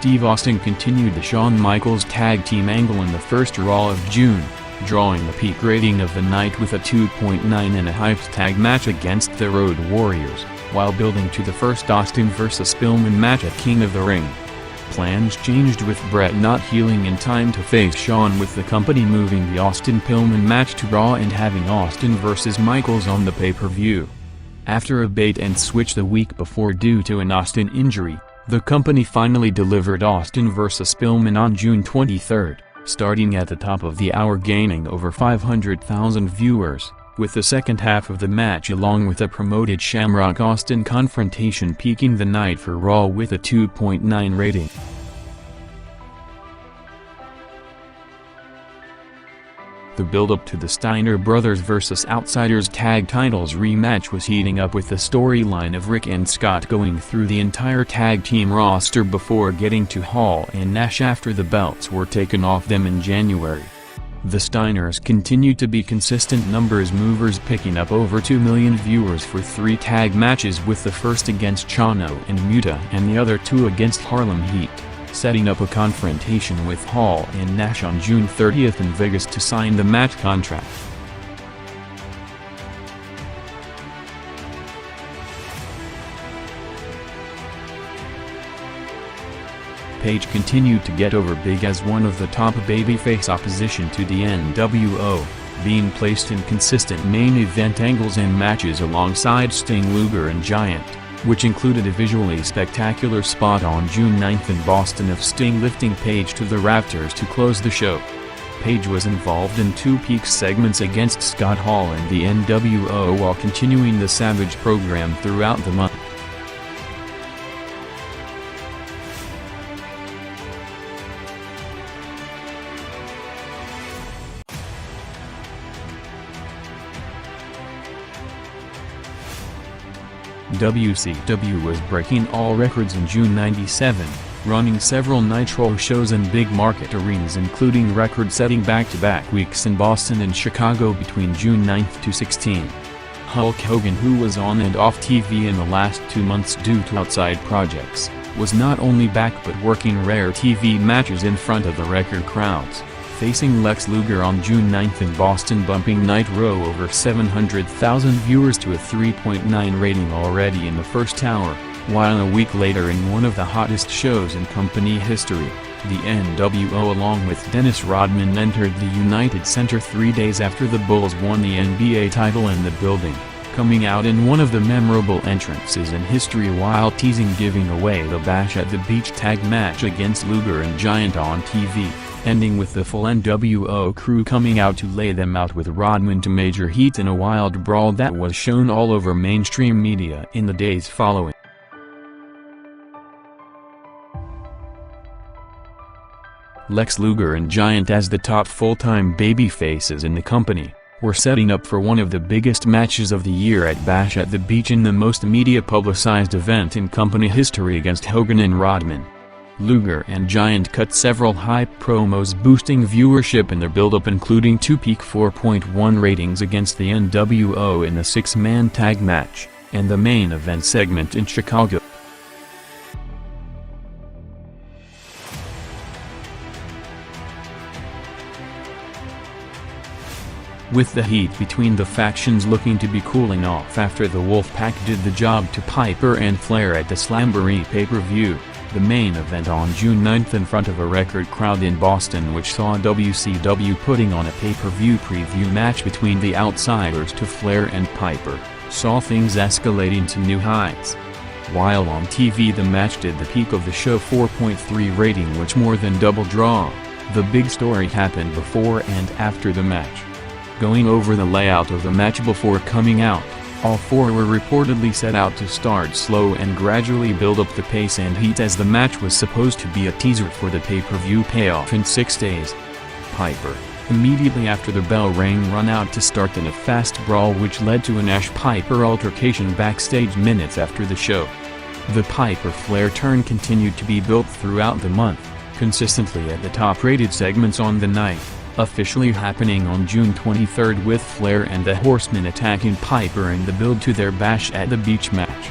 Steve Austin continued the Shawn Michaels tag team angle in the first Raw of June, drawing the peak rating of the night with a 2.9 in a hyped tag match against the Road Warriors, while building to the first Austin vs. Pillman match at King of the Ring. Plans changed with Bret not healing in time to face Shawn, with the company moving the Austin-Pillman match to Raw and having Austin vs. Michaels on the pay-per-view. After a bait-and-switch the week before due to an Austin injury, the company finally delivered Austin vs. Pillman on June 23, starting at the top of the hour, gaining over 500,000 viewers, with the second half of the match along with a promoted Shamrock Austin confrontation peaking the night for Raw with a 2.9 rating. The build-up to the Steiner Brothers vs. Outsiders tag titles rematch was heating up, with the storyline of Rick and Scott going through the entire tag team roster before getting to Hall and Nash after the belts were taken off them in January. The Steiners continue to be consistent numbers movers, picking up over 2 million viewers for 3 tag matches, with the first against Chano and Muta and the other 2 against Harlem Heat, setting up a confrontation with Hall and Nash on June 30 in Vegas to sign the match contract. Page continued to get over big as one of the top babyface opposition to the NWO, being placed in consistent main event angles and matches alongside Sting, Luger and Giant, which included a visually spectacular spot on June 9 in Boston of Sting lifting Page to the rafters to close the show. Page was involved in 2 peak segments against Scott Hall and the NWO while continuing the Savage program throughout the month. WCW was breaking all records in June '97, running several Nitro shows in big market arenas, including record-setting back-to-back weeks in Boston and Chicago between June 9 to 16. Hulk Hogan, who was on and off TV in the last 2 months due to outside projects, was not only back but working rare TV matches in front of the record crowds, facing Lex Luger on June 9 in Boston, bumping Nitro over 700,000 viewers to a 3.9 rating already in the first hour, while a week later in one of the hottest shows in company history, the NWO along with Dennis Rodman entered the United Center 3 days after the Bulls won the NBA title in the building, coming out in one of the memorable entrances in history while teasing giving away the Bash at the Beach tag match against Luger and Giant on TV, ending with the full NWO crew coming out to lay them out with Rodman to major heat in a wild brawl that was shown all over mainstream media in the days following. Lex Luger and Giant, as the top full-time babyfaces in the company, were setting up for one of the biggest matches of the year at Bash at the Beach in the most media-publicized event in company history against Hogan and Rodman. Luger and Giant cut several hype promos boosting viewership in their build-up, including 2 peak 4.1 ratings against the NWO in the 6-man tag match, and the main event segment in Chicago. With the heat between the factions looking to be cooling off after the Wolfpack did the job to Piper and Flair at the Slamboree pay-per-view, the main event on June 9 in front of a record crowd in Boston, which saw WCW putting on a pay-per-view preview match between the Outsiders to Flair and Piper, saw things escalating to new heights. While on TV, the match did the peak of the show 4.3 rating, which more than double draw. The big story happened before and after the match. Going over the layout of the match before coming out, all 4 were reportedly set out to start slow and gradually build up the pace and heat, as the match was supposed to be a teaser for the pay-per-view payoff in 6 days. Piper, immediately after the bell rang, run out to start in a fast brawl which led to a Nash-Piper altercation backstage minutes after the show. The Piper-Flair turn continued to be built throughout the month, consistently at the top-rated segments on the night, officially happening on June 23 with Flair and the Horsemen attacking Piper in the build to their Bash at the Beach match.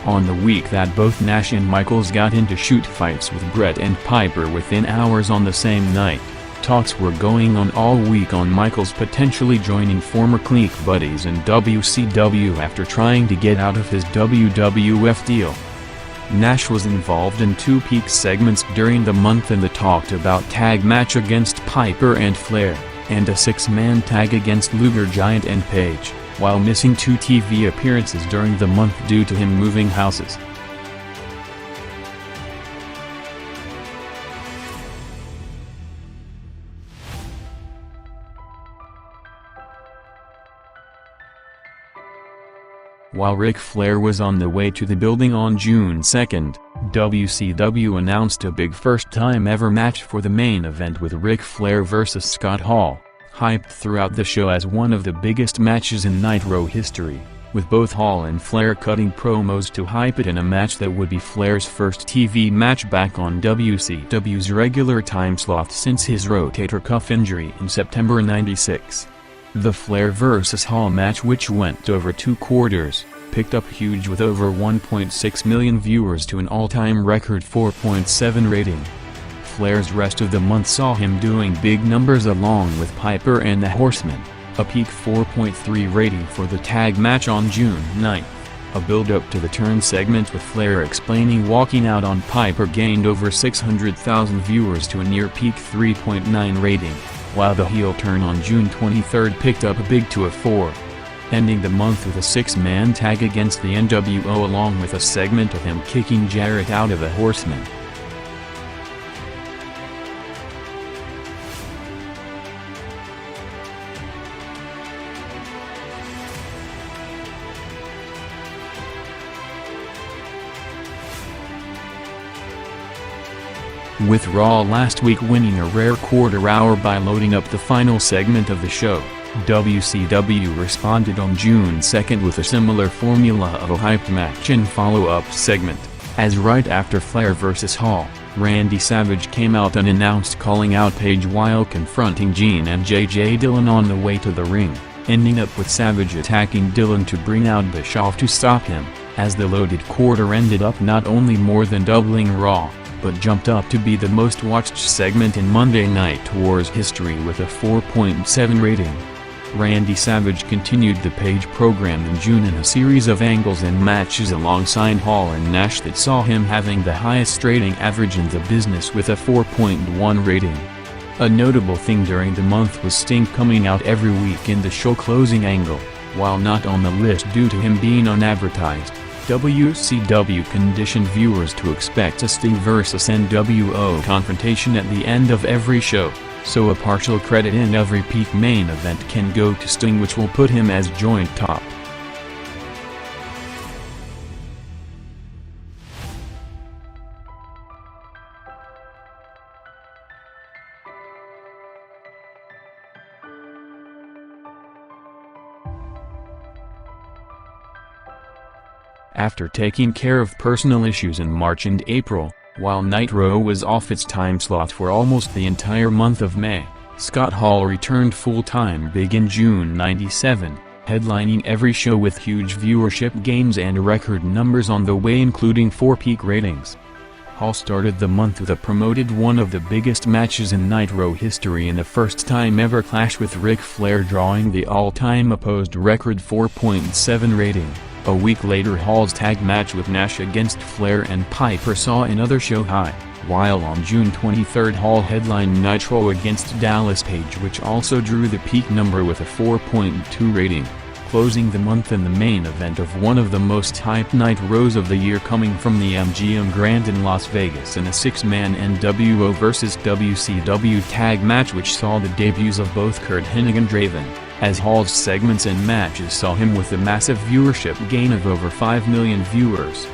On the week that both Nash and Michaels got into shoot fights with Bret and Piper within hours on the same night, talks were going on all week on Michaels potentially joining former clique buddies in WCW after trying to get out of his WWF deal. Nash was involved in 2 Peak segments during the month and the talked about tag match against Piper and Flair, and a 6-man tag against Luger Giant and Page, while missing 2 TV appearances during the month due to him moving houses. While Ric Flair was on the way to the building on June 2nd, WCW announced a big first-time ever match for the main event with Ric Flair vs. Scott Hall, hyped throughout the show as one of the biggest matches in Nitro history, with both Hall and Flair cutting promos to hype it in a match that would be Flair's first TV match back on WCW's regular time slot since his rotator cuff injury in September '96. The Flair vs. Hall match, which went over 2 quarters, picked up huge with over 1.6 million viewers to an all-time record 4.7 rating. Flair's rest of the month saw him doing big numbers along with Piper and the Horsemen, a peak 4.3 rating for the tag match on June 9th. A build-up to the turn segment with Flair explaining walking out on Piper gained over 600,000 viewers to a near-peak 3.9 rating, while the heel turn on June 23rd picked up a big 2 of 4. Ending the month with a 6-man tag against the NWO along with a segment of him kicking Jarrett out of a Horseman. With Raw last week winning a rare quarter hour by loading up the final segment of the show, WCW responded on June 2nd with a similar formula of a hyped match and follow-up segment, as right after Flair vs. Hall, Randy Savage came out unannounced calling out Page while confronting Gene and J.J. Dillon on the way to the ring, ending up with Savage attacking Dillon to bring out Bischoff to stop him, as the loaded quarter ended up not only more than doubling Raw, but jumped up to be the most watched segment in Monday Night War's history with a 4.7 rating. Randy Savage continued the Page program in June in a series of angles and matches alongside Hall and Nash that saw him having the highest rating average in the business with a 4.1 rating. A notable thing during the month was Sting coming out every week in the show closing angle, while not on the list due to him being unadvertised. WCW conditioned viewers to expect a Sting vs. NWO confrontation at the end of every show, so a partial credit in every Peak main event can go to Sting, which will put him as joint top. After taking care of personal issues in March and April, while Nitro was off its time slot for almost the entire month of May, Scott Hall returned full-time big in June '97, headlining every show with huge viewership gains and record numbers on the way, including 4 Peak ratings. Hall started the month with a promoted one of the biggest matches in Nitro history in the first-time ever clash with Ric Flair, drawing the all-time opposed record 4.7 rating. A week later, Hall's tag match with Nash against Flair and Piper saw another show high, while on June 23 Hall headlined Nitro against Dallas Page, which also drew the peak number with a 4.2 rating, closing the month in the main event of one of the most hyped Nitros of the year, coming from the MGM Grand in Las Vegas in a 6-man NWO vs. WCW tag match which saw the debuts of both Curt Hennig and Draven, as Hall's segments and matches saw him with a massive viewership gain of over 5 million viewers.